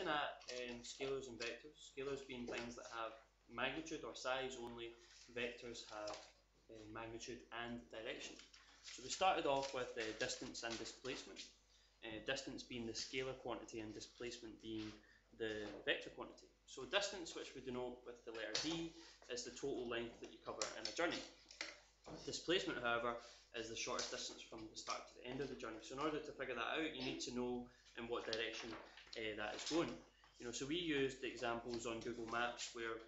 looking at scalars and vectors. Scalars being things that have magnitude or size only, vectors have magnitude and direction. So we started off with distance and displacement. Distance being the scalar quantity and displacement being the vector quantity. So distance, which we denote with the letter d, is the total length that you cover in a journey. Displacement, however, is the shortest distance from the start to the end of the journey. So in order to figure that out, you need to know in what direction that is going. So we used the examples on Google Maps where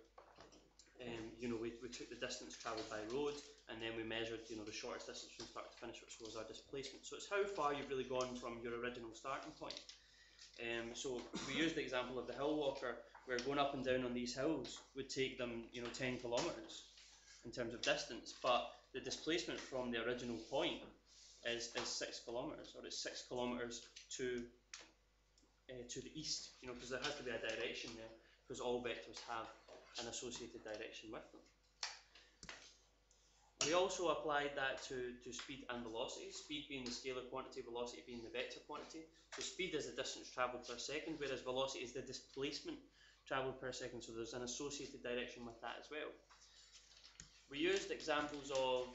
we took the distance travelled by road, and then we measured the shortest distance from start to finish, which was our displacement. So it's how far you've really gone from your original starting point. So we used the example of the hill walker, where going up and down on these hills would take them 10 kilometres in terms of distance, but the displacement from the original point is 6 kilometres, or it's 6 kilometres to the east, because there has to be a direction there, because all vectors have an associated direction with them. We also applied that to speed and velocity, speed being the scalar quantity, velocity being the vector quantity. So speed is the distance travelled per second, whereas velocity is the displacement travelled per second, so there's an associated direction with that as well. We used examples of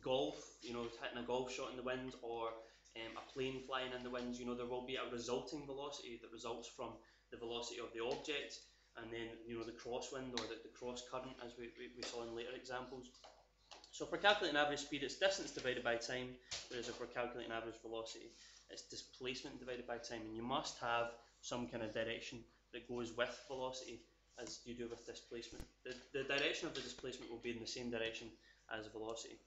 golf, hitting a golf shot in the wind, or a plane flying in the wind. There will be a resulting velocity that results from the velocity of the object, and then the crosswind or the cross current, as we saw in later examples. So if we're calculating average speed, it's distance divided by time, whereas if we're calculating average velocity, it's displacement divided by time. And you must have some kind of direction that goes with velocity as you do with displacement. The direction of the displacement will be in the same direction as velocity.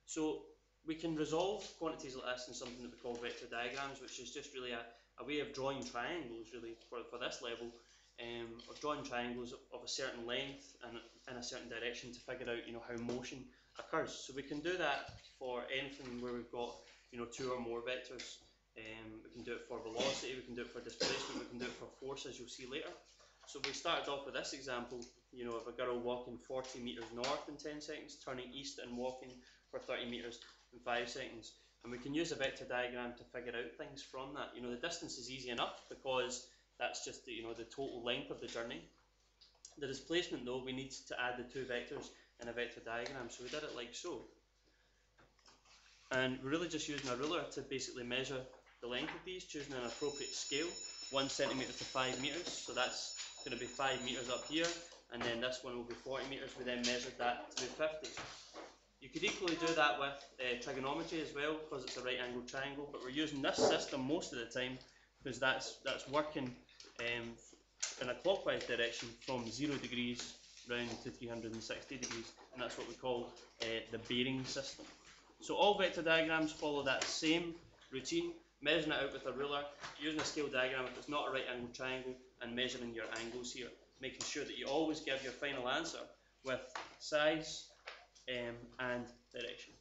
So we can resolve quantities like this in something that we call vector diagrams, which is just really a way of drawing triangles really for this level, of drawing triangles of a certain length and in a certain direction to figure out how motion occurs. So we can do that for anything where we've got 2 or more vectors. We can do it for velocity, we can do it for displacement, we can do it for force, as you'll see later. So we started off with this example, of a girl walking 40 metres north in 10 seconds, turning east and walking for 30 metres in 5 seconds. And we can use a vector diagram to figure out things from that. The distance is easy enough because that's just the total length of the journey. The displacement, though, we need to add the 2 vectors in a vector diagram. So we did it like so. And we're really just using a ruler to basically measure the length of these, choosing an appropriate scale, 1 centimetre to 5 metres. So that's going to be 5 metres up here, and then this one will be 40 metres. We then measured that to be 50. You could equally do that with trigonometry as well, because it's a right angled triangle, but we're using this system most of the time because that's working in a clockwise direction from 0 degrees round to 360 degrees, and that's what we call the bearing system. So all vector diagrams follow that same routine, measuring it out with a ruler, using a scale diagram if it's not a right angled triangle, and measuring your angles here, making sure that you always give your final answer with size and direction.